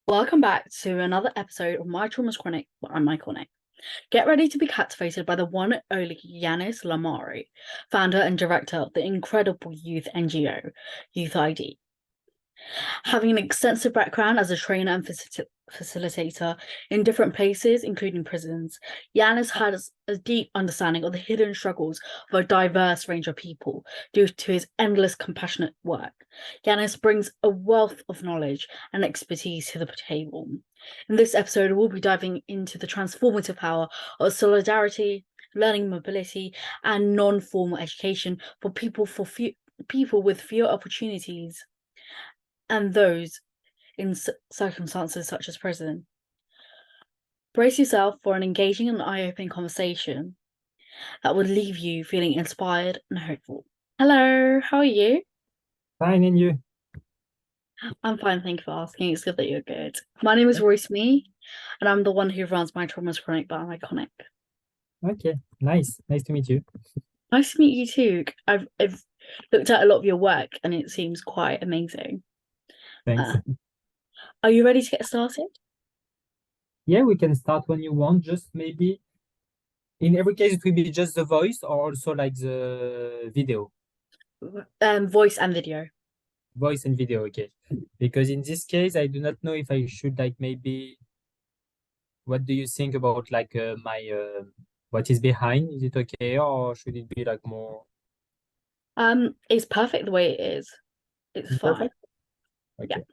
Welcome back to another episode of My Trauma's Chronic, where I'm iconic. Get ready to be captivated by the one and only Yanis Lammari, founder and director of the incredible youth NGO, Youth ID. Having an extensive background as a trainer and facilitator in different places, including prisons, Yanis has a deep understanding of the hidden struggles of a diverse range of people due to his endless compassionate work. Yanis brings a wealth of knowledge and expertise to the table. In this episode, we'll be diving into the transformative power of solidarity, learning mobility, and non-formal education for people with fewer opportunities and those in circumstances such as prison. Brace yourself for an engaging and eye-opening conversation that would leave you feeling inspired and hopeful. Hello, how are you? Fine, and you? I'm fine, thank you for asking. It's good that you're good. My name is Royce Me, and I'm the one who runs My Trauma's Chronic but I'm iconic. Okay, nice. Nice to meet you. Nice to meet you too. I've looked at a lot of your work and it seems quite amazing. Thanks. Uh, are you ready to get started? Yeah, we can start when you want. Just maybe in every case, it will be just the voice or also like the video, Voice and video. voice and video. Okay. Because in this case, I do not know if I should like maybe, what do you think about like my what is behind? Is it okay or should it be like more It's perfect the way it is. It's fine. perfect? Yeah. Okay. Okay.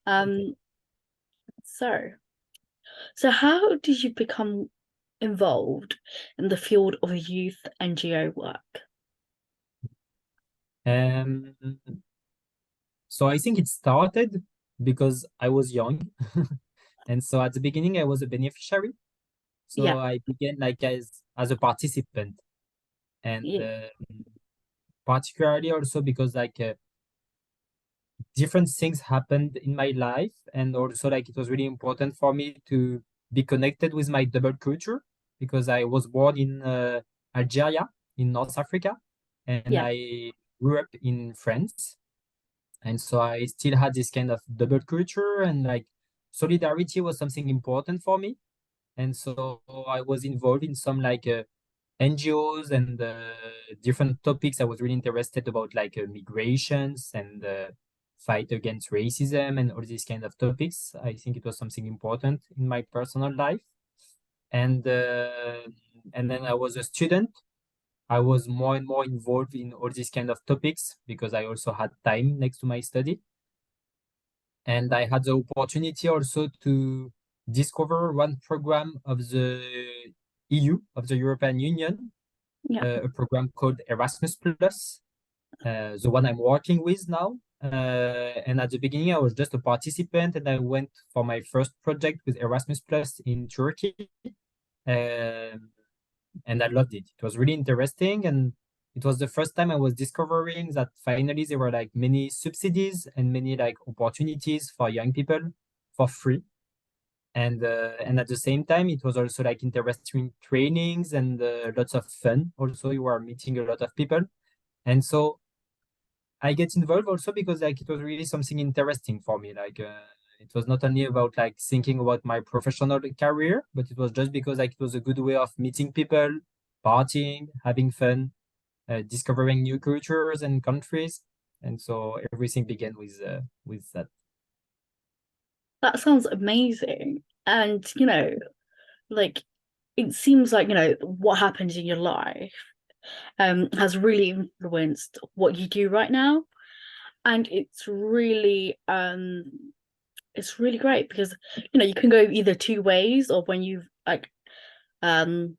Um, so so how did you become involved in the field of youth NGO work? Um, so I think it started because I was young. And so at the beginning, I was a beneficiary. So Yeah, I began like as a participant, and yeah, particularly also because like different things happened in my life, and also like it was really important for me to be connected with my double culture because I was born in Algeria in North Africa, and yeah. I grew up in France, and so I still had this kind of double culture, and like solidarity was something important for me. And so I was involved in some like NGOs and different topics. I was really interested about like migrations and fight against racism and all these kind of topics. I think it was something important in my personal life. And uh, and then I was a student. I was more and more involved in all these kind of topics because I also had time next to my study. And I had the opportunity also to discover one program of the EU, of the European Union, Yeah. a program called Erasmus Plus, the one I'm working with now. And at the beginning, I was just a participant, and I went for my first project with Erasmus Plus in Turkey, um, and I loved it. It was really interesting, and it was the first time I was discovering that finally there were like many subsidies and many like opportunities for young people for free. And at the same time, it was also like interesting trainings and lots of fun. Also, you are meeting a lot of people, and so I get involved also because like it was really something interesting for me. Like it was not only about like thinking about my professional career, but it was just because like it was a good way of meeting people, partying, having fun, discovering new cultures and countries. And so everything began with that. That sounds amazing. And like it seems like, what happens in your life has really influenced what you do right now. And it's really great because you can go either two ways or when you like um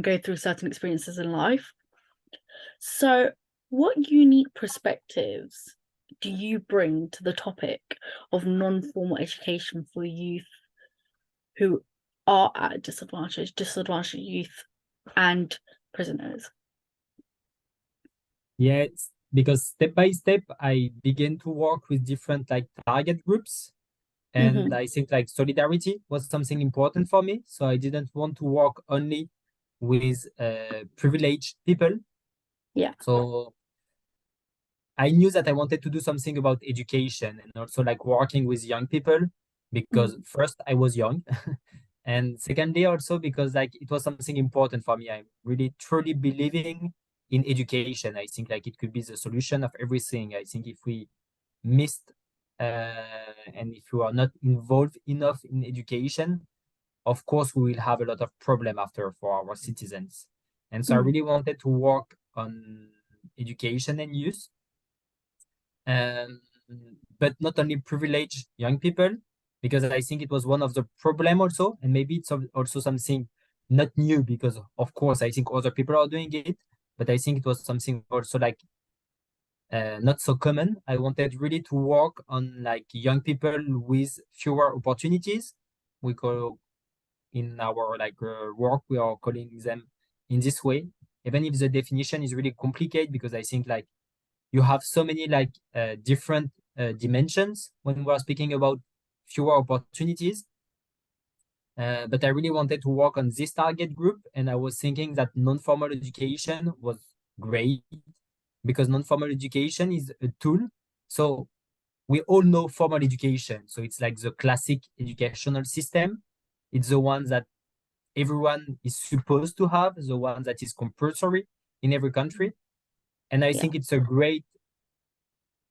go through certain experiences in life. So what unique perspectives do you bring to the topic of non-formal education for youth who are at a disadvantaged youth and prisoners? Yes, because step by step, I began to work with different like target groups. And Mm-hmm. I think like solidarity was something important for me. So I didn't want to work only with privileged people. Yeah. So I knew that I wanted to do something about education and also like working with young people because first I was young and secondly also because like it was something important for me. I'm really truly believing in education. I think like it could be the solution of everything. I think if we missed and if you are not involved enough in education, of course we will have a lot of problem after for our citizens. And so I really wanted to work on education and youth, um, but not only privilege young people, because I think it was one of the problem also, and maybe it's also something not new because of course I think other people are doing it, but I think it was something also like not so common. I wanted really to work on like young people with fewer opportunities. We call in our like work we are calling them in this way, even if the definition is really complicated because I think like you have so many like different dimensions when we're speaking about fewer opportunities. But I really wanted to work on this target group, and I was thinking that non-formal education was great because non-formal education is a tool. So we all know formal education. So it's like the classic educational system. It's the one that everyone is supposed to have, the one that is compulsory in every country. And I Yeah. think it's a great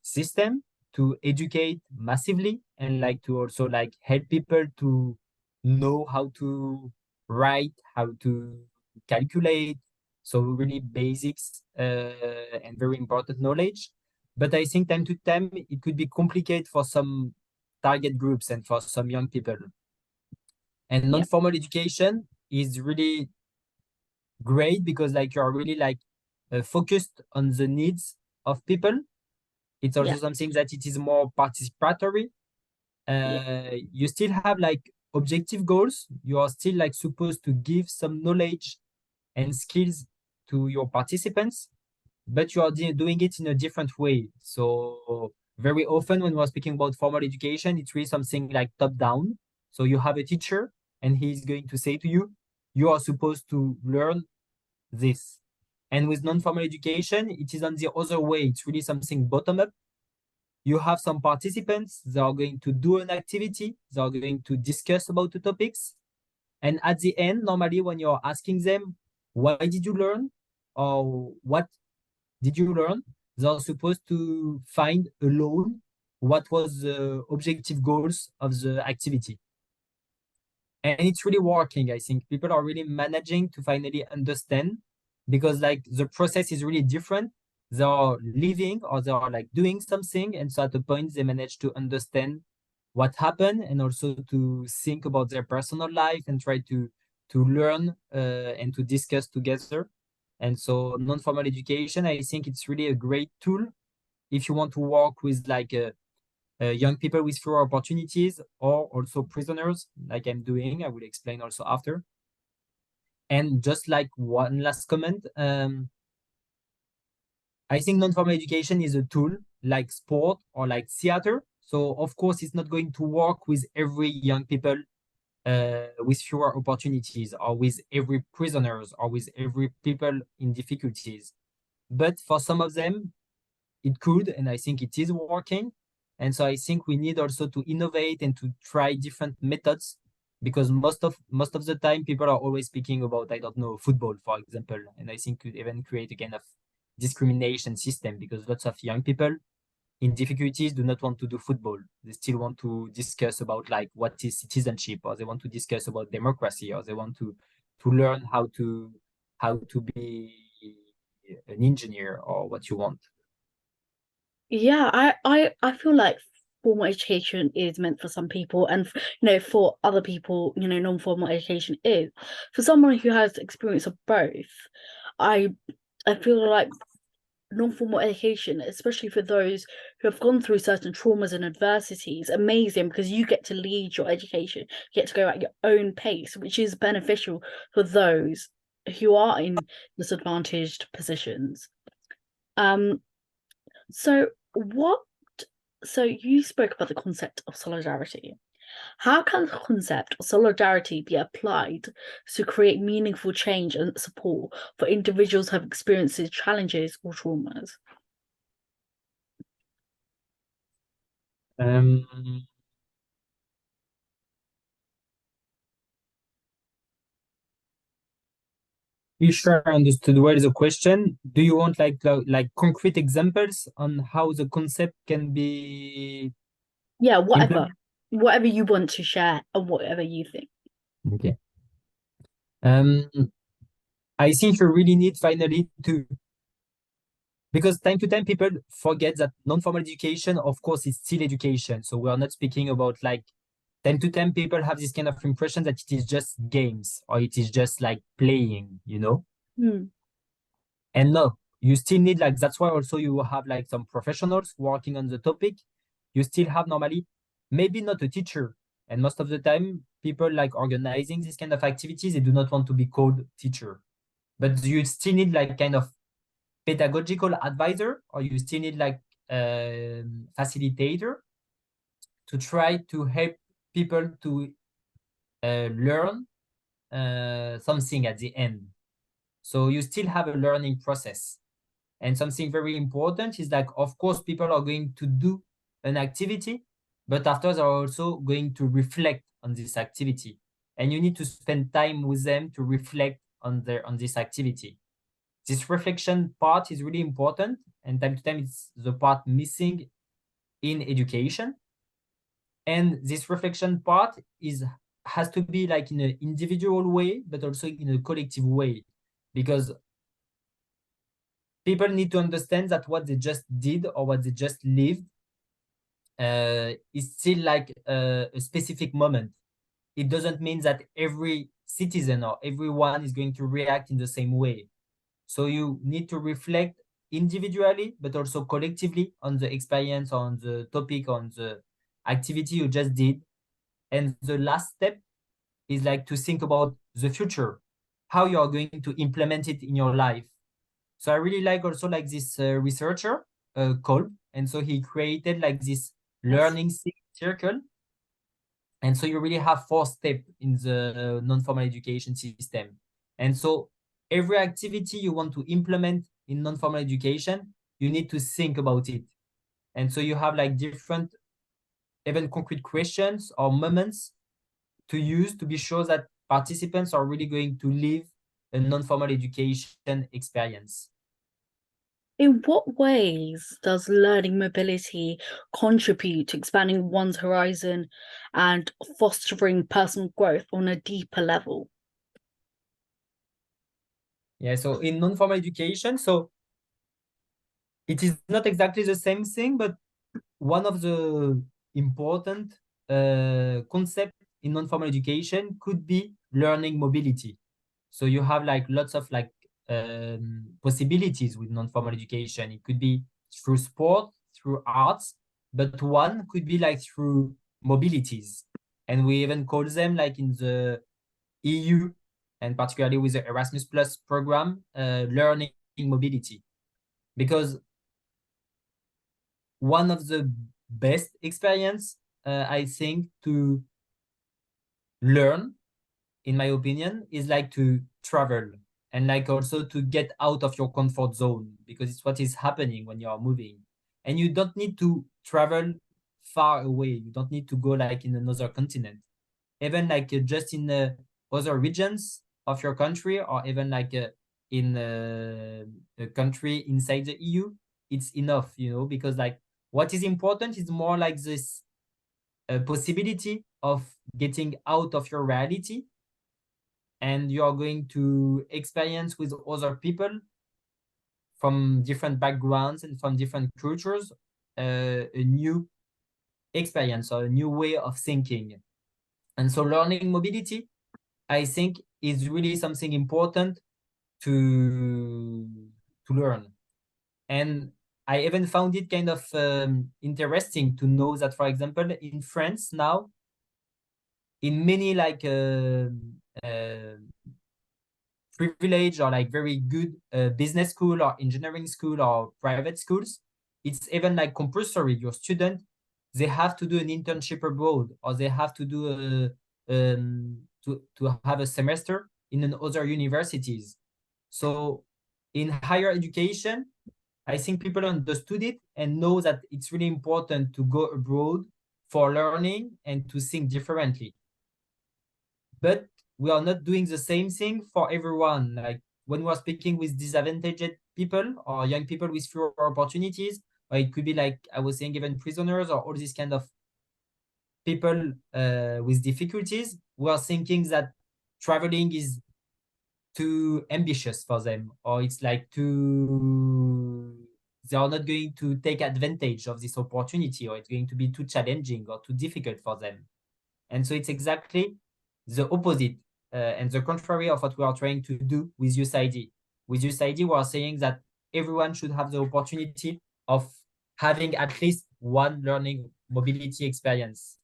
system to educate massively and like to also like help people to know how to write, how to calculate. So really basics and very important knowledge. But I think time to time it could be complicated for some target groups and for some young people. And Yeah. non-formal education is really great because like you're really like focused on the needs of people. It's Yeah. also something that it is more participatory. Yeah. You still have like objective goals. You are still like supposed to give some knowledge and skills to your participants, but you are doing it in a different way. So very often when we're speaking about formal education, it's really something like top down. So you have a teacher and he's going to say to you, you are supposed to learn this. And with non-formal education, it is on the other way. It's really something bottom up. You have some participants, they are going to do an activity, they are going to discuss about the topics. And at the end, normally when you're asking them, why did you learn? Or what did you learn? They are supposed to find alone what was the objective goals of the activity. And it's really working. I think people are really managing to finally understand because like the process is really different. They are living or they are like doing something, and so at a point they manage to understand what happened and also to think about their personal life and try to learn and to discuss together. And so non-formal education, I think it's really a great tool if you want to work with like a young people with fewer opportunities or also prisoners like I'm doing. I will explain also after. And just like one last comment, I think non-formal education is a tool like sport or like theater. So of course it's not going to work with every young people with fewer opportunities or with every prisoners or with every people in difficulties. But for some of them, it could, and I think it is working. And so I think we need also to innovate and to try different methods because most of the time people are always speaking about, I don't know, football, for example. And I think could even create a kind of discrimination system because lots of young people in difficulties do not want to do football. They still want to discuss about like what is citizenship, or they want to discuss about democracy, or they want to learn how to be an engineer or what you want. Yeah, I feel like formal education is meant for some people, and for other people, non-formal education is. For someone who has experience of both, I I feel like non-formal education, especially for those who have gone through certain traumas and adversities, amazing because you get to lead your education, you get to go at your own pace, which is beneficial for those who are in disadvantaged positions. Um, so what so you spoke about the concept of solidarity. How can the concept of solidarity be applied to create meaningful change and support for individuals who have experienced challenges or traumas? Um, you sure I understood well the question. Do you want like concrete examples on how the concept can be Yeah, whatever. implemented? Whatever you want to share and whatever you think. Okay. Um, I think you really need finally to, because time to time people forget that non-formal education, of course, is still education. So we are not speaking about like time to time people have this kind of impression that it is just games or it is just like playing, you know? Hmm. And no, you still need like that's why also you have like some professionals working on the topic. You still have normally maybe not a teacher. And most of the time, people like organizing this kind of activities, they do not want to be called teacher. But you still need like kind of pedagogical advisor, or you still need like facilitator to try to help people to learn something at the end. So you still have a learning process. And something very important is like, of course, people are going to do an activity, but after they're also going to reflect on this activity. And you need to spend time with them to reflect on this activity. This reflection part is really important, and time to time it's the part missing in education. And this reflection part has to be like in an individual way, but also in a collective way, because people need to understand that what they just did or what they just lived is still like a specific moment. It doesn't mean that every citizen or everyone is going to react in the same way. So you need to reflect individually, but also collectively on the experience, on the topic, on the activity you just did. And the last step is like to think about the future, how you are going to implement it in your life. So I really like also like this researcher, Kolb. And so he created like this Yes. learning circle. And so you really have 4 steps in the non-formal education system. And so every activity you want to implement in non-formal education, you need to think about it. And so you have like different, even concrete questions or moments to use to be sure that participants are really going to live a non-formal education experience. In what ways does learning mobility contribute to expanding one's horizon and fostering personal growth on a deeper level? Yeah, so in non-formal education, so it is not exactly the same thing, but one of the important concept in non-formal education could be learning mobility. So you have like lots of like possibilities with non-formal education. It could be through sport, through arts, but one could be like through mobilities. And we even call them like in the EU and particularly with the Erasmus Plus program, learning mobility. Because one of the best experience, I think, to learn, in my opinion, is like to travel and like also to get out of your comfort zone, because it's what is happening when you are moving. And you don't need to travel far away. You don't need to go like in another continent. Even like just in other regions of your country, or even like in a country inside the EU, it's enough, because like what is important is more like this possibility of getting out of your reality, and you are going to experience with other people from different backgrounds and from different cultures a new experience or a new way of thinking. And so learning mobility, I think, is really something important to learn. And I even found it kind of interesting to know that, for example, in France now, in many like uh, privileged or like very good business school or engineering school or private schools, it's even like compulsory. Your student, they have to do an internship abroad, or they have to do to have a semester in other universities. So in higher education, I think people understood it and know that it's really important to go abroad for learning and to think differently. But we are not doing the same thing for everyone. Like when we're speaking with disadvantaged people or young people with fewer opportunities, or it could be like I was saying, even prisoners or all these kind of people with difficulties, we are thinking that traveling is too ambitious for them, or it's like too, they are not going to take advantage of this opportunity, or it's going to be too challenging or too difficult for them. And so it's exactly the opposite and the contrary of what we are trying to do with Youth ID. With Youth ID, we are saying that everyone should have the opportunity of having at least one learning mobility experience.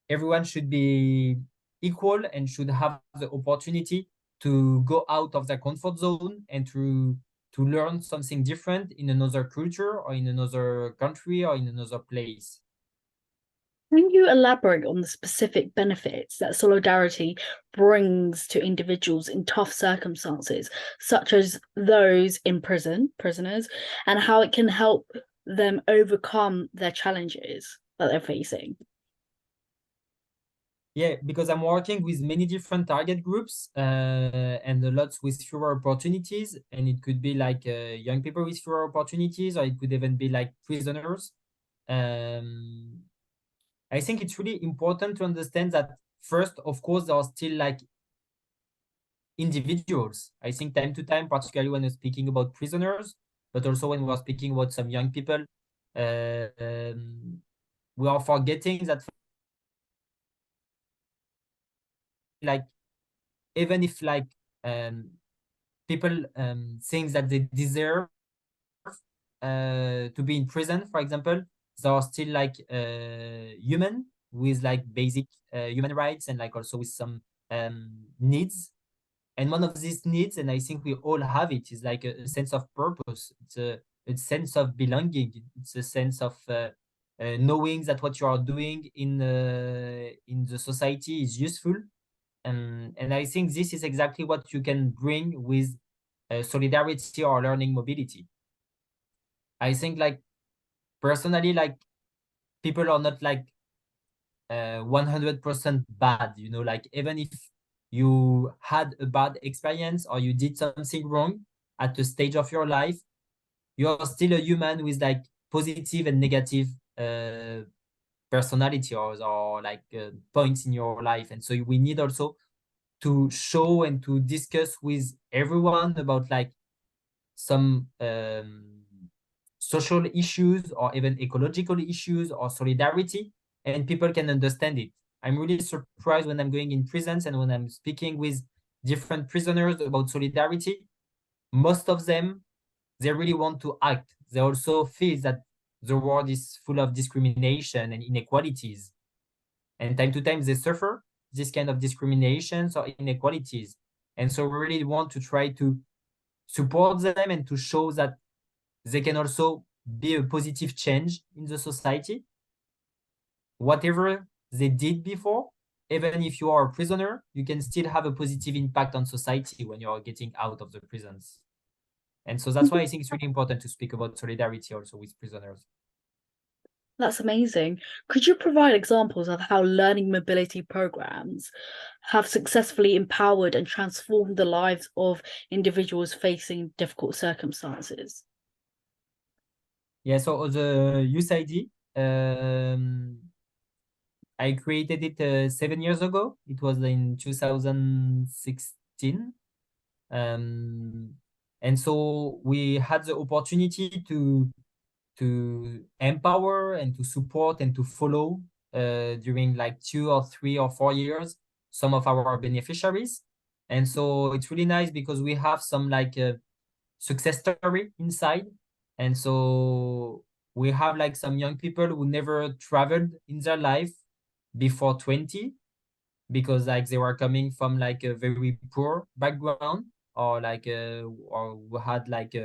Everyone should be equal and should have the opportunity to go out of their comfort zone and to learn something different in another culture or in another country or in another place. Can you elaborate on the specific benefits that solidarity brings to individuals in tough circumstances, such as those in prisoners, and how it can help them overcome their challenges that they're facing? Yeah, because I'm working with many different target groups and a lot with fewer opportunities. And it could be like young people with fewer opportunities, or it could even be like prisoners. I think it's really important to understand that first, of course, there are still like individuals. I think time to time, particularly when we're speaking about prisoners, but also when we're speaking about some young people, we are forgetting that like even if like people think that they deserve to be in prison, for example, they are still like human with like basic human rights and like also with some needs. And one of these needs, and I think we all have it, is like a sense of purpose. It's a sense of belonging. It's a sense of knowing that what you are doing in the society is useful. And I think this is exactly what you can bring with solidarity or learning mobility. I think like personally, like people are not like 100% bad, you know, like even if you had a bad experience or you did something wrong at a stage of your life, you're still a human with like positive and negative personality or like points in your life. And so we need also to show and to discuss with everyone about like some social issues or even ecological issues or solidarity, and people can understand it. I'm really surprised when I'm going in prisons and when I'm speaking with different prisoners about solidarity. Most of them, they really want to act. They also feel that the world is full of discrimination and inequalities. And time to time, they suffer this kind of discriminations or inequalities. And so we really want to try to support them and to show that they can also be a positive change in the society. Whatever they did before, even if you are a prisoner, you can still have a positive impact on society when you are getting out of the prisons. And so that's why I think it's really important to speak about solidarity also with prisoners. That's amazing. Could you provide examples of how learning mobility programs have successfully empowered and transformed the lives of individuals facing difficult circumstances? Yeah, so the Youth ID, I created it 7 years ago. It was in 2016. And so we had the opportunity to empower and to support and to follow during like 2 or 3 or 4 years some of our beneficiaries. And so it's really nice because we have some like success story inside. And so we have like some young people who never traveled in their life before 20 because like they were coming from like a very poor background, or like or who had like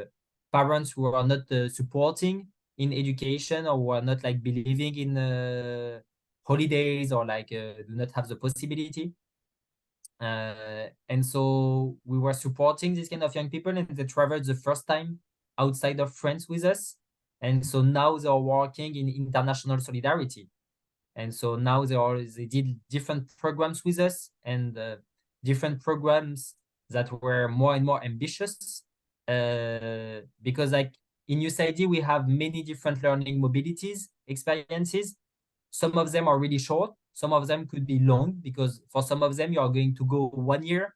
parents who are not supporting in education, or who are not like believing in holidays, or like do not have the possibility. And so we were supporting this kind of young people, and they traveled the first time outside of France with us. And so now they're working in international solidarity. And so now they did different programs with us, and different programs that were more and more ambitious. Because like in USID, we have many different learning mobilities experiences. Some of them are really short. Some of them could be long, because for some of them, you are going to go 1 year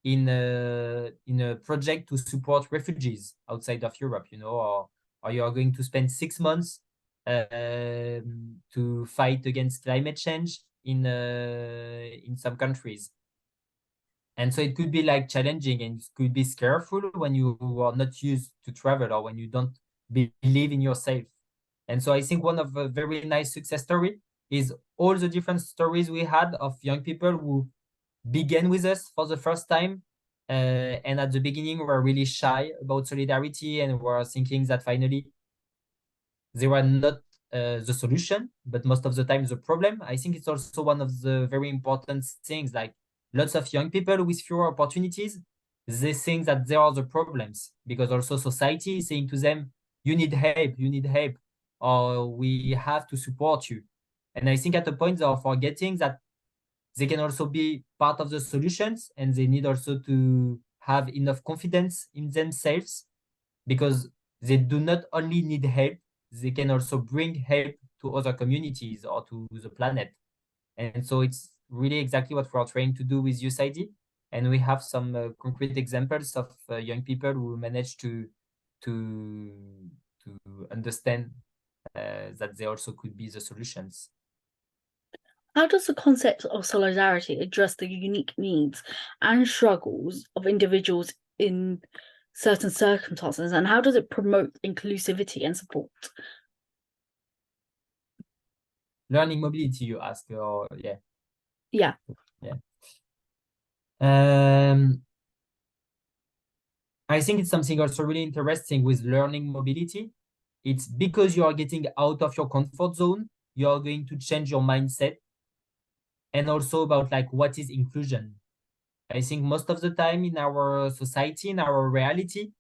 in a project to support refugees outside of Europe, or you are going to spend 6 months to fight against climate change in some countries. And so it could be like challenging, and it could be scareful when you are not used to travel, or when you don't believe in yourself. And so I think one of a very nice success story is all the different stories we had of young people who began with us for the first time. And at the beginning, were really shy about solidarity and were thinking that finally they were not the solution, but most of the time the problem. I think it's also one of the very important things, like lots of young people with fewer opportunities, they think that they are the problems, because also society is saying to them, you need help, or we have to support you. And I think at a point they are forgetting that they can also be part of the solutions, and they need also to have enough confidence in themselves, because they do not only need help, they can also bring help to other communities or to the planet. And so it's really exactly what we're trying to do with USID. And we have some concrete examples of young people who managed to understand that they also could be the solutions. How does the concept of solidarity address the unique needs and struggles of individuals in certain circumstances, and how does it promote inclusivity and support? Learning mobility, you ask, or yeah. Yeah. I think it's something also really interesting with learning mobility. It's because you are getting out of your comfort zone, you are going to change your mindset, and also about like what is inclusion. I think most of the time in our society, in our reality,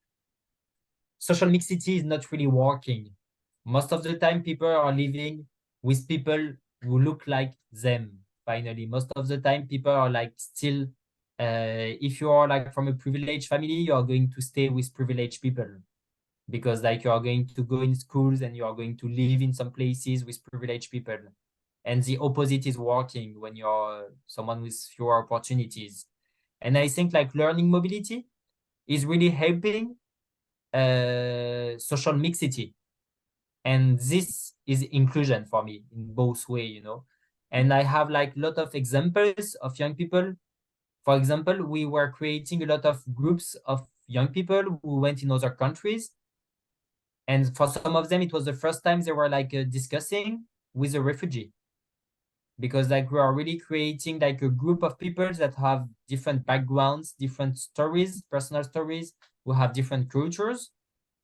social mixity is not really working. Most of the time, people are living with people who look like them. Finally, most of the time, people are like still, if you are like from a privileged family, you are going to stay with privileged people, because like you are going to go in schools and you are going to live in some places with privileged people. And the opposite is working when you're someone with fewer opportunities. And I think like learning mobility is really helping social mixity. And this is inclusion for me in both ways. And I have like a lot of examples of young people. For example, we were creating a lot of groups of young people who went in other countries. And for some of them, it was the first time they were like discussing with a refugee, because like we are really creating like a group of people that have different backgrounds, different stories, personal stories, who have different cultures.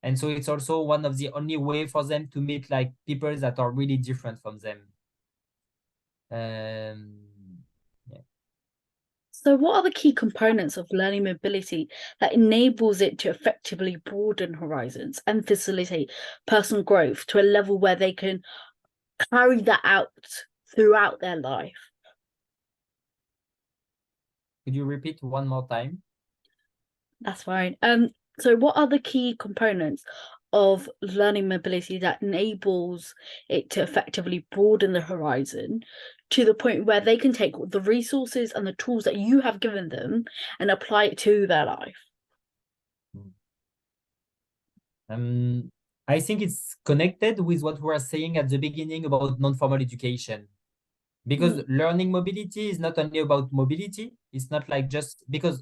And so it's also one of the only way for them to meet like people that are really different from them. Yeah. So what are the key components of learning mobility that enables it to effectively broaden horizons and facilitate personal growth to a level where they can carry that out throughout their life? Could you repeat one more time? That's fine. So what are the key components of learning mobility that enables it to effectively broaden the horizon to the point where they can take the resources and the tools that you have given them and apply it to their life? I think it's connected with what we were saying at the beginning about non-formal education. Because learning mobility is not only about mobility. It's not like just because,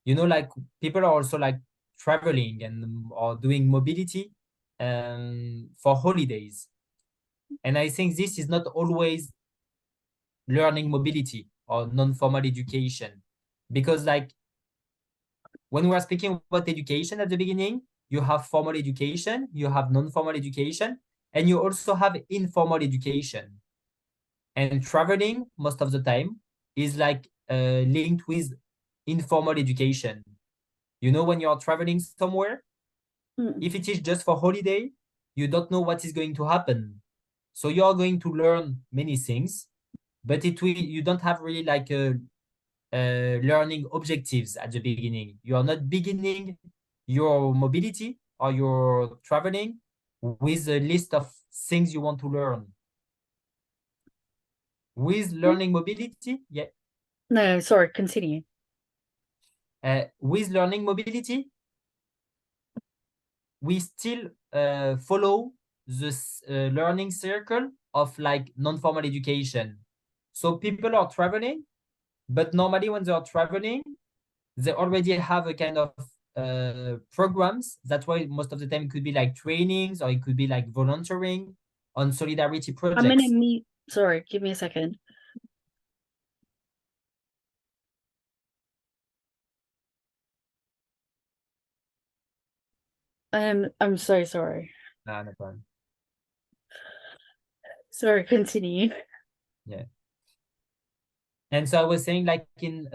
like people are also like traveling and or doing mobility for holidays. And I think this is not always learning mobility or non-formal education. Because like when we are speaking about education at the beginning, you have formal education, you have non-formal education, and you also have informal education. And traveling most of the time is like linked with informal education. When you're traveling somewhere, If it is just for holiday, you don't know what is going to happen. So you are going to learn many things, but you don't have really like a learning objectives at the beginning. You are not beginning your mobility or your traveling with a list of things you want to learn. With learning mobility, yeah. No, sorry, continue. With learning mobility, we still follow this learning circle of like non-formal education. So people are traveling, but normally when they are traveling, they already have a kind of programs. That's why most of the time it could be like trainings or it could be like volunteering on solidarity I'm gonna projects. meet. Sorry, give me a second. I'm so sorry. Ah, no problem. Sorry, continue. Yeah. And so I was saying like in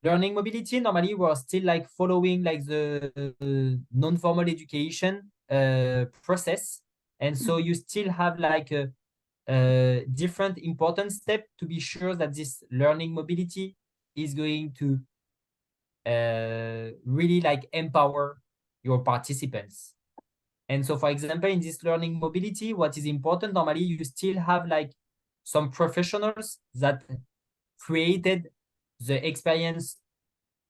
learning mobility, normally we're still like following like the non-formal education process. And so you still have like a different important step to be sure that this learning mobility is going to really like empower your participants. And so, for example, in this learning mobility, what is important, normally you still have like some professionals that created the experience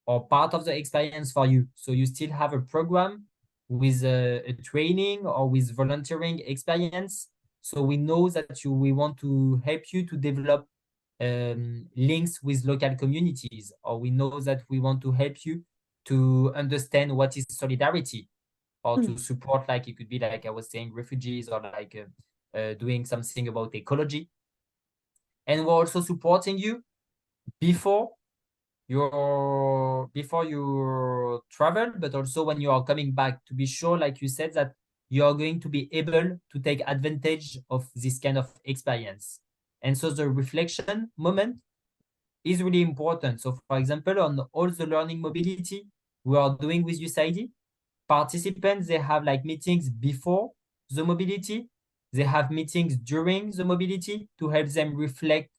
or part of the experience for you. So you still have a program with a training or with volunteering experience. So we know that we want to help you to develop links with local communities, or we know that we want to help you to understand what is solidarity, or to support, like it could be like I was saying, refugees, or like doing something about ecology. And we're also supporting you before your travel, but also when you are coming back, to be sure, like you said, that you are going to be able to take advantage of this kind of experience. And so the reflection moment is really important. So for example, on all the learning mobility we are doing with USAID, participants, they have like meetings before the mobility, they have meetings during the mobility to help them reflect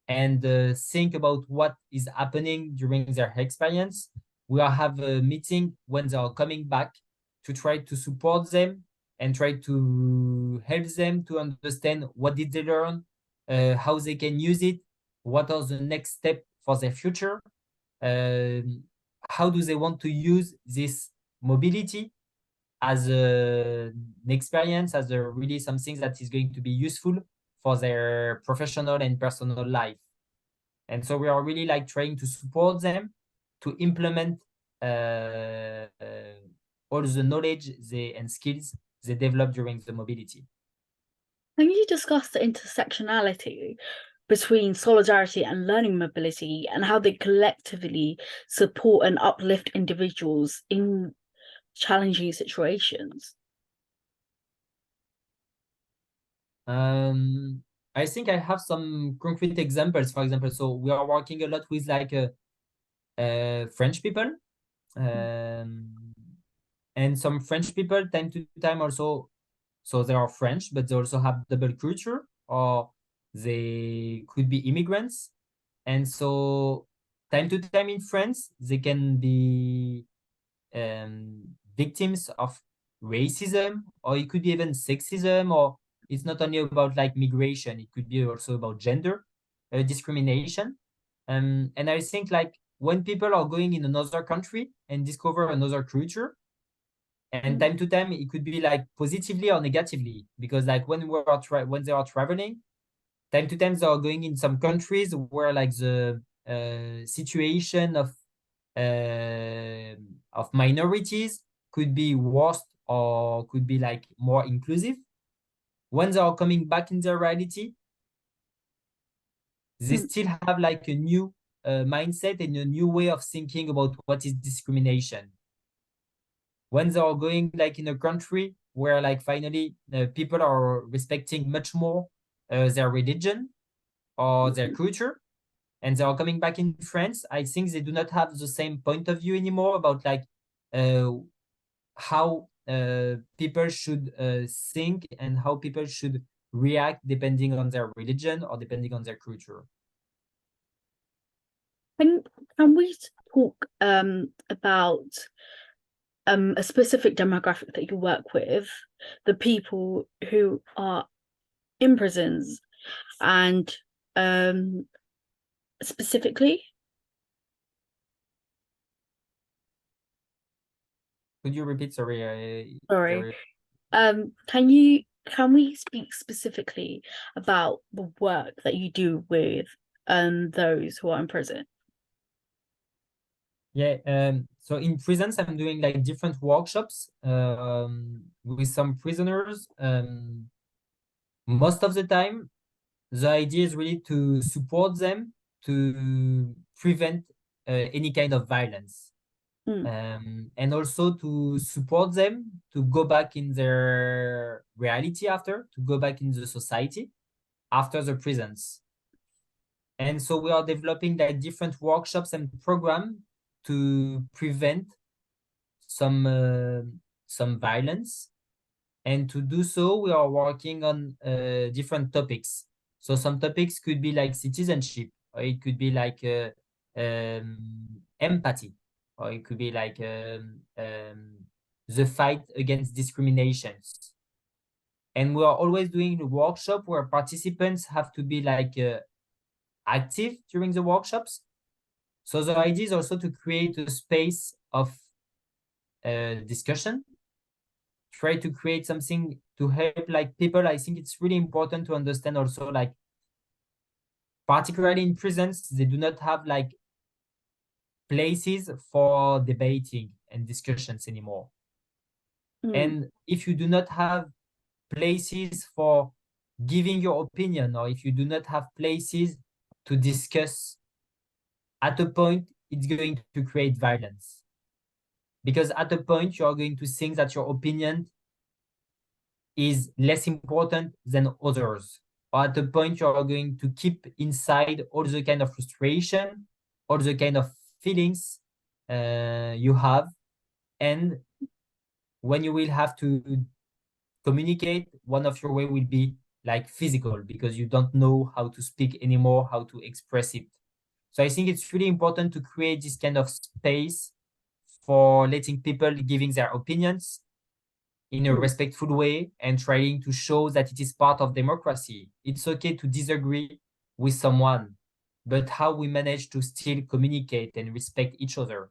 and think about what is happening during their experience. We will have a meeting when they are coming back to try to support them and try to help them to understand what did they learn, how they can use it, what are the next steps for their future, how do they want to use this mobility as an experience, as a really something that is going to be useful for their professional and personal life. And so we are really like trying to support them to implement all the knowledge and skills they develop during the mobility. Can you discuss the intersectionality between solidarity and learning mobility and how they collectively support and uplift individuals in challenging situations? I think I have some concrete examples. For example, so we are working a lot with like French people, and some French people time to time also. So they are French, but they also have double culture, or they could be immigrants. And so time to time in France, they can be victims of racism, or it could be even sexism, or it's not only about like migration, it could be also about gender discrimination. And I think like when people are going in another country and discover another culture, and time to time it could be like positively or negatively, because like when when they are traveling, time to time they are going in some countries where like the situation of minorities could be worse or could be like more inclusive. When they are coming back in their reality, they still have like a new mindset and a new way of thinking about what is discrimination. When they are going like in a country where like finally people are respecting much more their religion or their culture, and they are coming back in France, I think they do not have the same point of view anymore about like how people should think and how people should react depending on their religion or depending on their culture. Can we talk about a specific demographic that you work with, the people who are in prisons, and specifically? Could you repeat? Sorry, Sorry. Can we speak specifically about the work that you do with those who are in prison? Yeah, so in prisons, I'm doing like different workshops with some prisoners. Most of the time, the idea is really to support them to prevent any kind of violence. And also to support them to go back in their reality after, to go back in the society after the prisons. And so we are developing like different workshops and programs to prevent some violence. And to do so, we are working on different topics. So some topics could be like citizenship, or it could be like empathy, or it could be like the fight against discriminations. And we are always doing a workshop where participants have to be like active during the workshops. So the idea is also to create a space of discussion, try to create something to help like people. I think it's really important to understand also, like particularly in prisons, they do not have like places for debating and discussions anymore. And if you do not have places for giving your opinion, or if you do not have places to discuss, at a point it's going to create violence, because at a point you are going to think that your opinion is less important than others, or at a point you are going to keep inside all the kind of frustration, all the kind of feelings you have. And when you will have to communicate, one of your way will be like physical, because you don't know how to speak anymore, how to express it. So I think it's really important to create this kind of space for letting people giving their opinions in a respectful way and trying to show that it is part of democracy. It's okay to disagree with someone, but how we manage to still communicate and respect each other.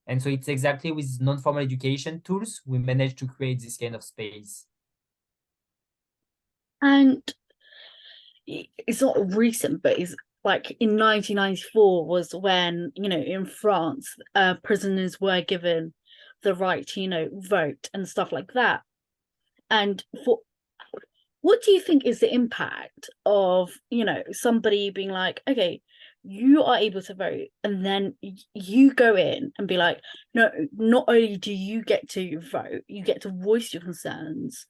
And so it's exactly with non-formal education tools, we manage to create this kind of space. And it's not recent, but it's like in 1994 was when, in France, prisoners were given the right to, vote and stuff like that. And what do you think is the impact of, somebody being like, okay, you are able to vote, and then you go in and be like, no, not only do you get to vote, you get to voice your concerns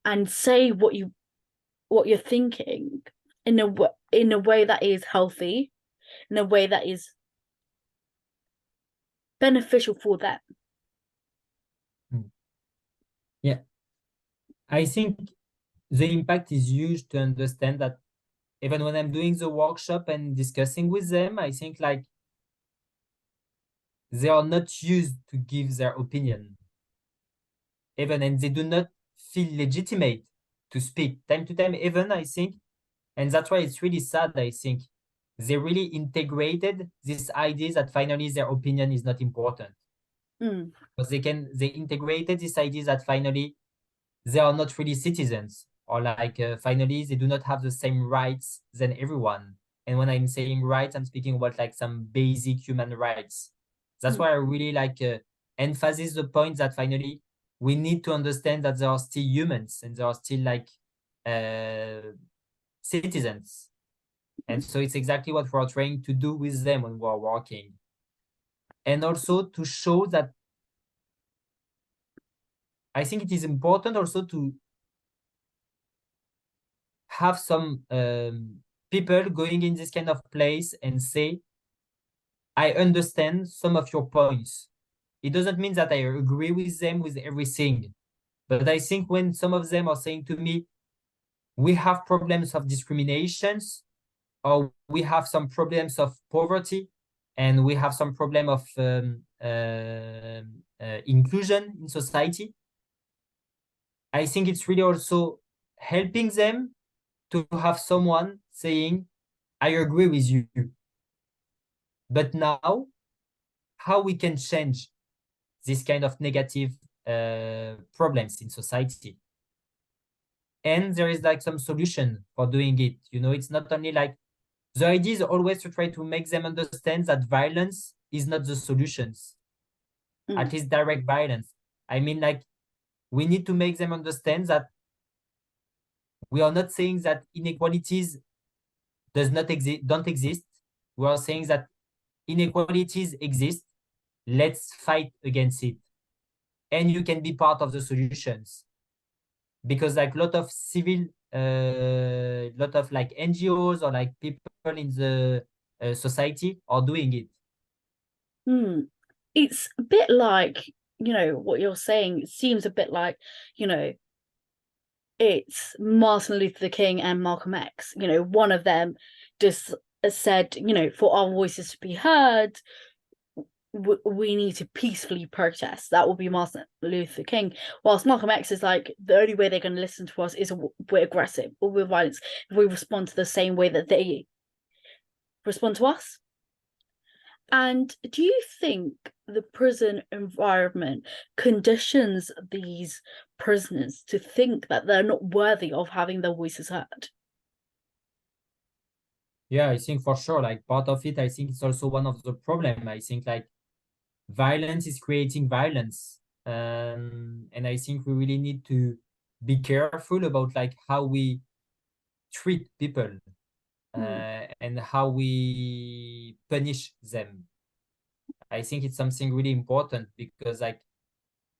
and say what you're thinking in a way that is healthy, in a way that is beneficial for them. Yeah, I think the impact is huge to understand that even when I'm doing the workshop and discussing with them, I think like they are not used to give their opinion, even, and they do not feel legitimate to speak time to time, even, I think. And that's why it's really sad, I think. They really integrated this idea that finally their opinion is not important. Because they integrated this idea that finally they are not really citizens, or like finally they do not have the same rights than everyone. And when I'm saying rights, I'm speaking about like some basic human rights. That's why I really like emphasize the point that finally we need to understand that there are still humans and there are still like citizens. And so it's exactly what we're trying to do with them when we're working. And also to show that I think it is important also to have some people going in this kind of place and say, I understand some of your points, it doesn't mean that I agree with them with everything. But I think when some of them are saying to me, we have problems of discriminations, or we have some problems of poverty, and we have some problem of inclusion in society, I think it's really also helping them to have someone saying, I agree with you. But now, how we can change this kind of negative problems in society? And there is like some solution for doing it. You know, it's not only like, the idea is always to try to make them understand that violence is not the solutions, at least direct violence. I mean, like, we need to make them understand that we are not saying that inequalities don't exist. We are saying that inequalities exist. Let's fight against it. And you can be part of the solutions. Because like lot of civil, lot of like NGOs or like people in the society are doing it. It's a bit like, what you're saying. It seems a bit like, it's Martin Luther King and Malcolm X. One of them just said, for our voices to be heard, we need to peacefully protest. That will be Martin Luther King. Whilst Malcolm X is like, the only way they're going to listen to us is we're aggressive or we're violent. If we respond to the same way that they respond to us. And do you think the prison environment conditions these prisoners to think that they're not worthy of having their voices heard? Yeah, I think for sure, like part of it, I think it's also one of the problem. I think like violence is creating violence. And I think we really need to be careful about like how we treat people and how we punish them. I think it's something really important because like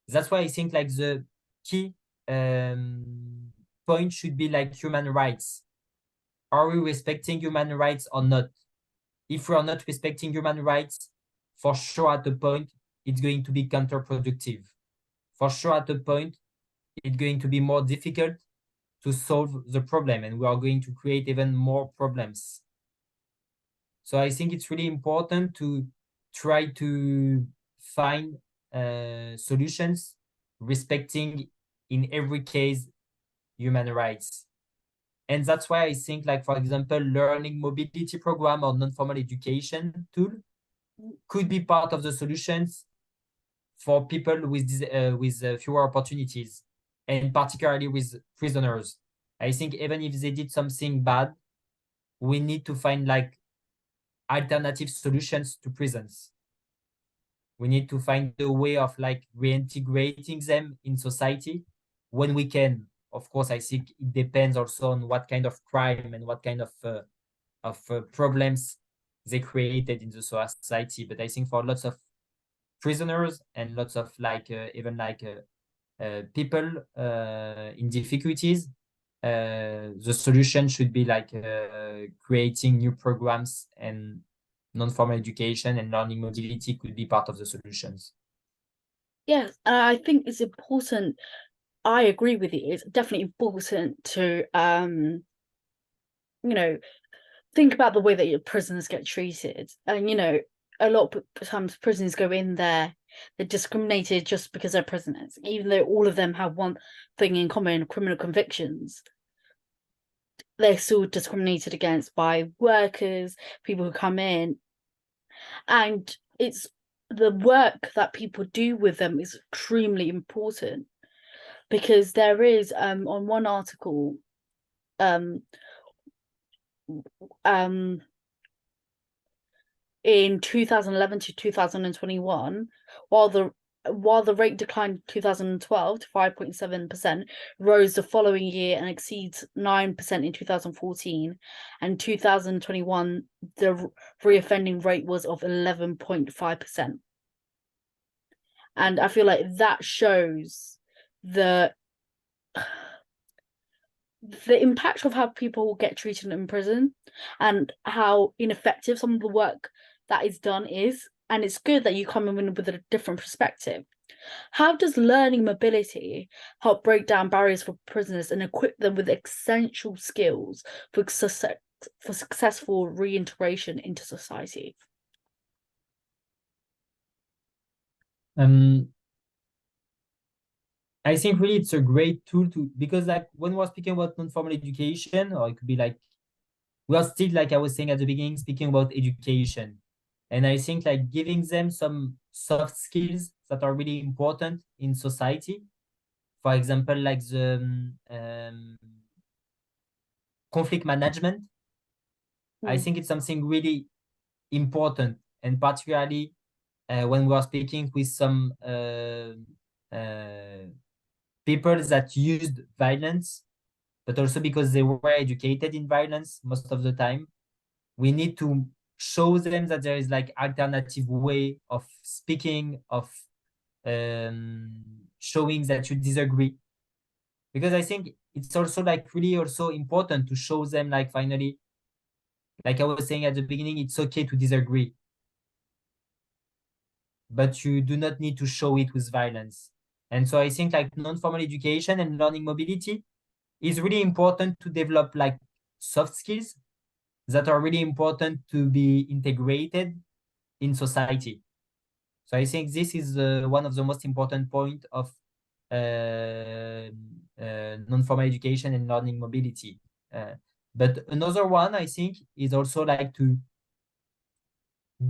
that's why I think like the key point should be like human rights. Are we respecting human rights or not? If we are not respecting human rights, for sure at a point it's going to be counterproductive. For sure at a point it's going to be more difficult to solve the problem, and we are going to create even more problems. So I think it's really important to try to find solutions respecting in every case human rights. And that's why I think, like, for example, learning mobility program or non-formal education tool could be part of the solutions for people with fewer opportunities, and particularly with prisoners. I think even if they did something bad, we need to find like alternative solutions to prisons. We need to find a way of like reintegrating them in society when we can. Of course, I think it depends also on what kind of crime and what kind of problems they created in the society. But I think for lots of prisoners and lots of like even like people in difficulties, the solution should be like creating new programs, and non-formal education and learning mobility could be part of the solutions. Yes, I think it's important. I agree with you. It's definitely important to think about the way that your prisoners get treated. And a lot of times prisoners go in there, they're discriminated just because they're prisoners, even though all of them have one thing in common: criminal convictions. They're still discriminated against by workers, people who come in, and it's the work that people do with them is extremely important, because there is on one article um um in 2011 to 2021, while the rate declined in 2012 to 5.7%, rose the following year and exceeds 9% in 2014, and 2021 the reoffending rate was of 11.5%. And I feel like that shows the impact of how people get treated in prison and how ineffective some of the work that is done is, and it's good that you come in with a different perspective. How does learning mobility help break down barriers for prisoners and equip them with essential skills for successful reintegration into society? I think really it's a great tool because like when we're speaking about non-formal education, or it could be like, we are still, like I was saying at the beginning, speaking about education. And I think like giving them some soft skills that are really important in society. For example, like the conflict management. I think it's something really important, and particularly when we are speaking with some people that used violence, but also because they were educated in violence most of the time. We need to show them that there is like alternative way of speaking, of showing that you disagree. Because I think it's also like really also important to show them like finally, like I was saying at the beginning, it's okay to disagree, but you do not need to show it with violence. And so I think like non-formal education and learning mobility is really important to develop like soft skills that are really important to be integrated in society. So I think this is one of the most important point of non-formal education and learning mobility. But another one I think is also like to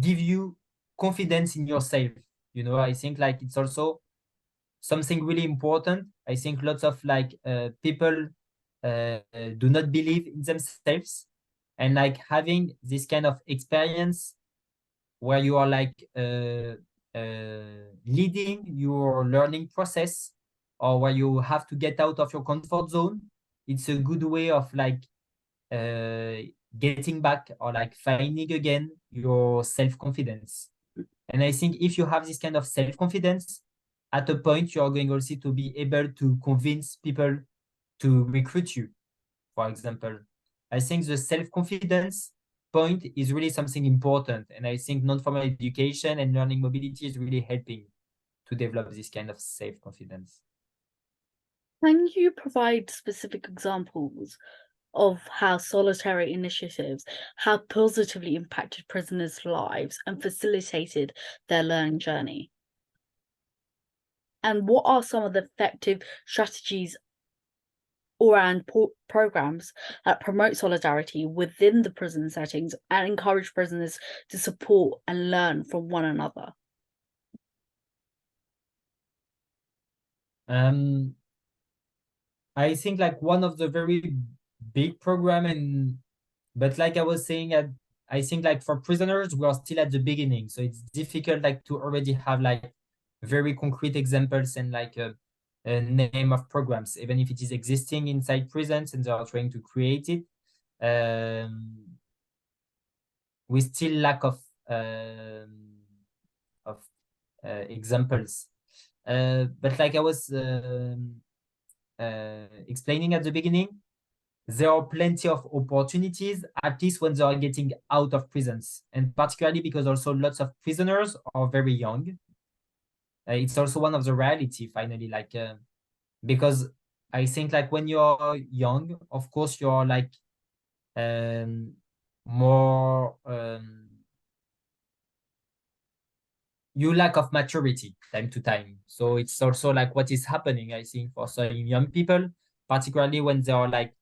give you confidence in yourself. You know, I think like it's also something really important. I think lots of like people do not believe in themselves, and like having this kind of experience where you are like leading your learning process, or where you have to get out of your comfort zone, it's a good way of like getting back or like finding again your self-confidence. And I think if you have this kind of self-confidence, at a point you are going also to be able to convince people to recruit you, for example. I think the self-confidence point is really something important. And I think non-formal education and learning mobility is really helping to develop this kind of self-confidence. Can you provide specific examples of how solitary initiatives have positively impacted prisoners' lives and facilitated their learning journey? And what are some of the effective strategies and programs that promote solidarity within the prison settings and encourage prisoners to support and learn from one another? I think like one of the very big program, but like I was saying, I think like for prisoners, we are still at the beginning. So it's difficult like to already have like very concrete examples and like a name of programs, even if it is existing inside prisons and they are trying to create it. We still lack of examples. But like I was explaining at the beginning, there are plenty of opportunities, at least when they are getting out of prisons, and particularly because also lots of prisoners are very young. It's also one of the reality, finally, like because I think like when you're young, of course you're like more you lack of maturity time to time. So it's also like what is happening, I think, for some young people, particularly when they are like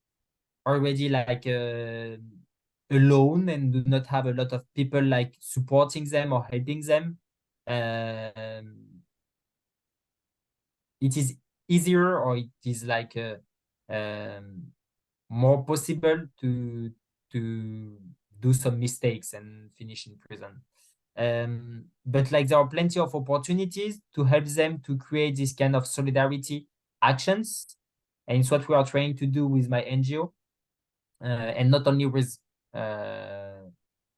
already like alone and do not have a lot of people like supporting them or helping them. It is easier, or it is like more possible to do some mistakes and finish in prison. But like there are plenty of opportunities to help them to create this kind of solidarity actions. And it's what we are trying to do with my NGO. And not only with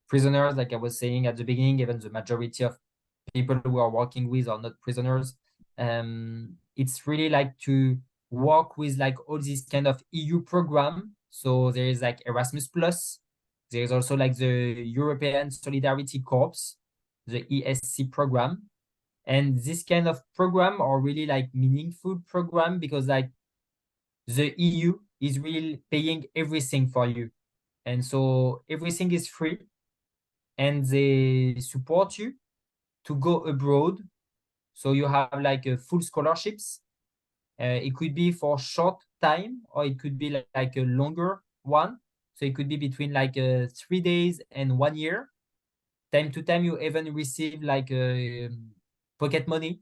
prisoners, like I was saying at the beginning, even the majority of people who are working with are not prisoners. It's really like to work with like all these kind of EU program. So there is like Erasmus Plus. There is also like the European Solidarity Corps. the ESC program. And this kind of program are really like meaningful program because like the EU is really paying everything for you. And so everything is free and they support you to go abroad. So you have like full scholarships. It could be for short time or it could be like a longer one. So it could be between like 3 days and 1 year. Time to time, you even receive like pocket money.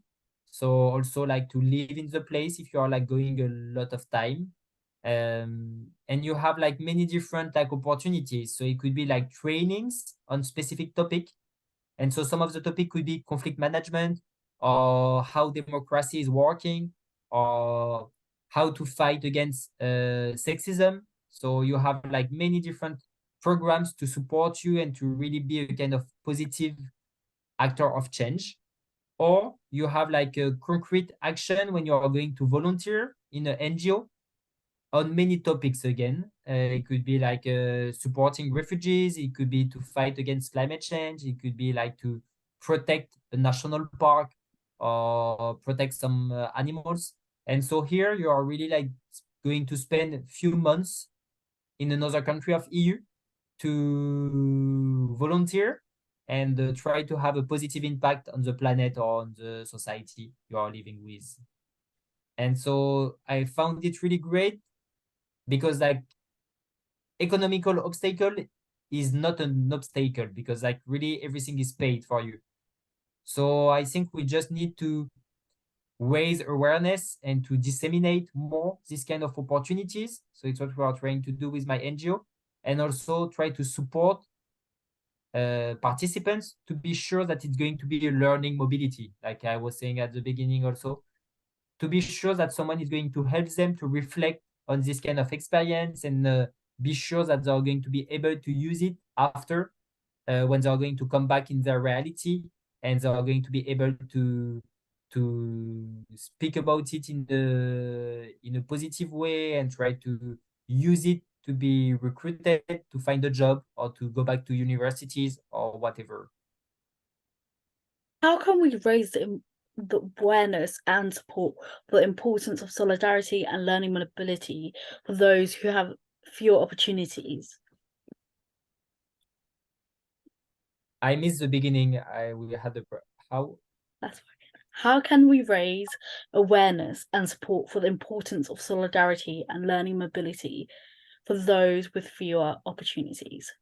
So also like to live in the place if you are like going a lot of time. And you have like many different like opportunities. So it could be like trainings on specific topic. And so some of the topic could be conflict management or how democracy is working or how to fight against sexism. So you have like many different programs to support you and to really be a kind of positive actor of change. Or you have like a concrete action when you are going to volunteer in an NGO on many topics again. It could be like supporting refugees. It could be to fight against climate change. It could be like to protect a national park or protect some animals. And so here you are really like going to spend a few months in another country of EU to volunteer and try to have a positive impact on the planet or on the society you are living with. And so I found it really great because like economical obstacle is not an obstacle because like really everything is paid for you. So I think we just need to raise awareness and to disseminate more this kind of opportunities. So it's what we are trying to do with my NGO and also try to support participants to be sure that it's going to be a learning mobility, like I was saying at the beginning also, to be sure that someone is going to help them to reflect on this kind of experience and be sure that they're going to be able to use it after when they're going to come back in their reality and they're going to be able to speak about it in a positive way and try to use it to be recruited to find a job or to go back to universities or whatever. How can we raise the awareness and support for the importance of solidarity and learning mobility for those who have fewer opportunities? I missed the beginning. We had the how That's fine. How can we raise awareness and support for the importance of solidarity and learning mobility for those with fewer opportunities?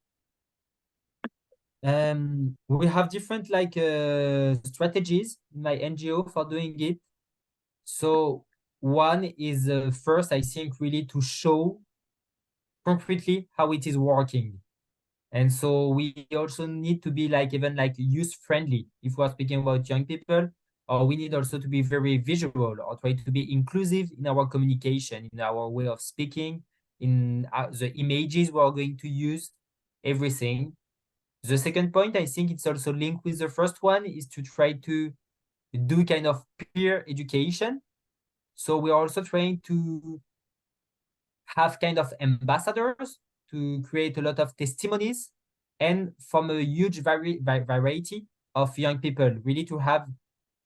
we have different like strategies in my NGO for doing it. So one is first, I think, really to show concretely how it is working. And so we also need to be like even like youth friendly if we're speaking about young people, or we need also to be very visual or try to be inclusive in our communication, in our way of speaking, in the images we're going to use, everything. The second point, I think it's also linked with the first one, is to try to do kind of peer education. So we are also trying to have kind of ambassadors to create a lot of testimonies and from a huge variety of young people, really to have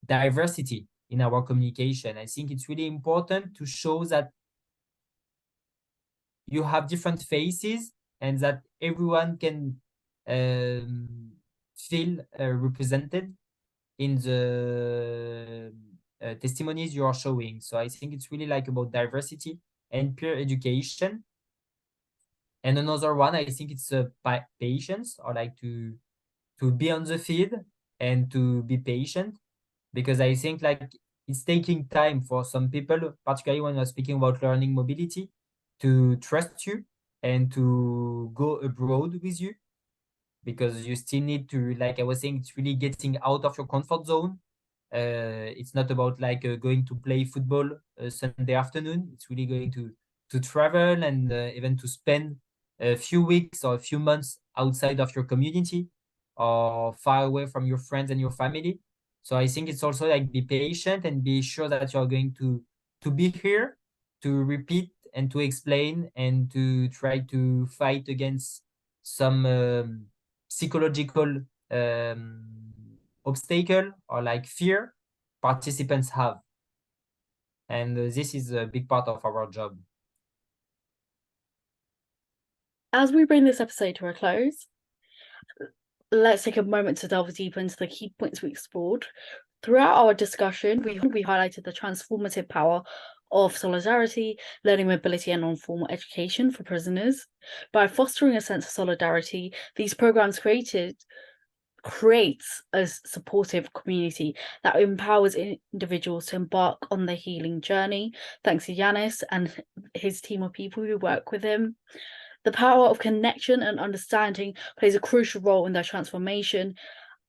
diversity in our communication. I think it's really important to show that you have different faces and that everyone can feel represented in the testimonies you are showing. So I think it's really like about diversity and peer education. And another one, I think it's patience, or like to be on the field and to be patient, because I think like it's taking time for some people, particularly when we're speaking about learning mobility, to trust you and to go abroad with you, because you still need to, like I was saying, it's really getting out of your comfort zone. It's not about like going to play football Sunday afternoon. It's really going to travel and even to spend a few weeks or a few months outside of your community or far away from your friends and your family. So I think it's also like be patient and be sure that you're going to be here to repeat and to explain and to try to fight against some psychological obstacle or like fear participants have. And this is a big part of our job. As we bring this episode to a close, let's take a moment to delve deeper into the key points we explored. Throughout our discussion, we highlighted the transformative power of solidarity, learning mobility, and non-formal education for prisoners. By fostering a sense of solidarity, these programs creates a supportive community that empowers individuals to embark on their healing journey. Thanks to Yanis and his team of people who work with him. The power of connection and understanding plays a crucial role in their transformation,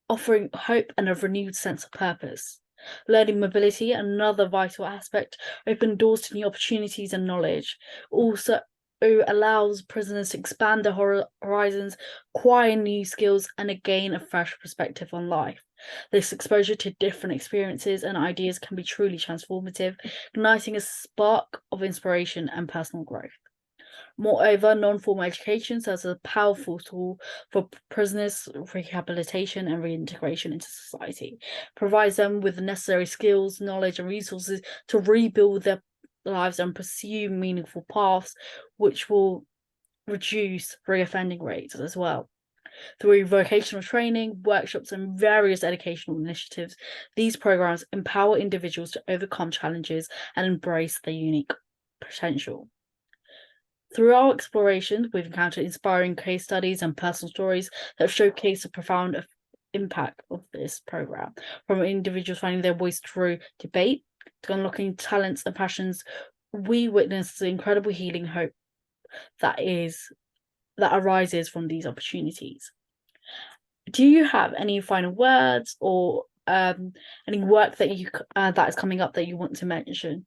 offering hope and a renewed sense of purpose. Learning mobility, another vital aspect, open doors to new opportunities and knowledge. Also allows prisoners to expand their horizons, acquire new skills, and gain a fresh perspective on life. This exposure to different experiences and ideas can be truly transformative, igniting a spark of inspiration and personal growth. Moreover, non-formal education serves as a powerful tool for prisoners' rehabilitation and reintegration into society, provides them with the necessary skills, knowledge, and resources to rebuild their lives and pursue meaningful paths, which will reduce reoffending rates as well. Through vocational training, workshops, and various educational initiatives, these programs empower individuals to overcome challenges and embrace their unique potential. Through our explorations, we've encountered inspiring case studies and personal stories that showcase the profound impact of this program, from individuals finding their voice through debate to unlocking talents and passions. We witnessed the incredible healing hope that arises from these opportunities. Do you have any final words or any work that that is coming up that you want to mention?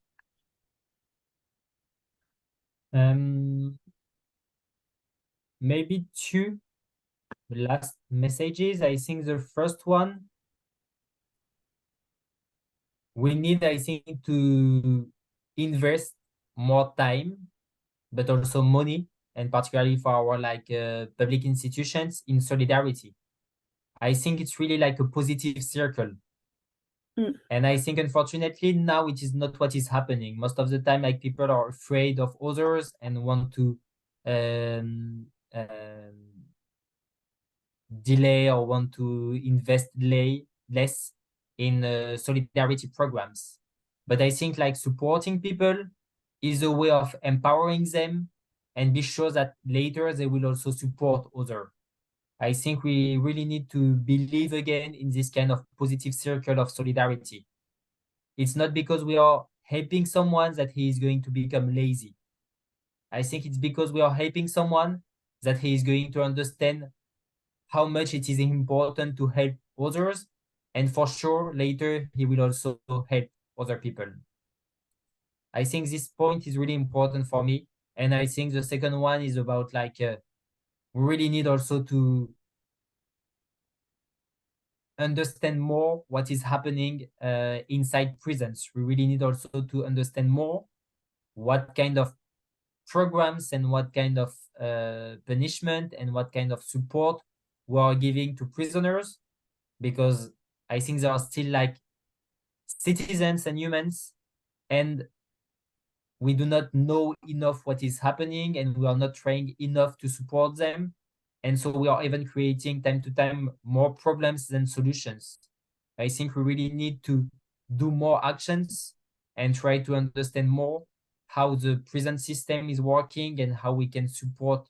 Maybe two last messages. I think the first one, we need, I think, to invest more time, but also money, and particularly for our public institutions, in solidarity. I think it's really like a positive circle. And I think, unfortunately, now it is not what is happening. Most of the time, like, people are afraid of others and want to delay or want to invest less in solidarity programs. But I think like supporting people is a way of empowering them and be sure that later they will also support others. I think we really need to believe again in this kind of positive circle of solidarity. It's not because we are helping someone that he is going to become lazy. I think it's because we are helping someone that he is going to understand how much it is important to help others. And for sure, later, he will also help other people. I think this point is really important for me. And I think the second one is about we really need also to understand more what is happening inside prisons. We really need also to understand more what kind of programs and what kind of punishment and what kind of support we are giving to prisoners, because I think they are still like citizens and humans, and we do not know enough what is happening, and we are not trained enough to support them. And so we are even creating time to time more problems than solutions. I think we really need to do more actions and try to understand more how the prison system is working and how we can support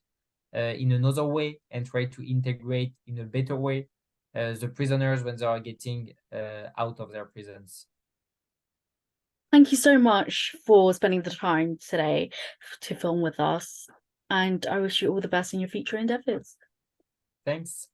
in another way and try to integrate in a better way the prisoners when they are getting out of their prisons. Thank you so much for spending the time today to film with us, and I wish you all the best in your future endeavors. Thanks.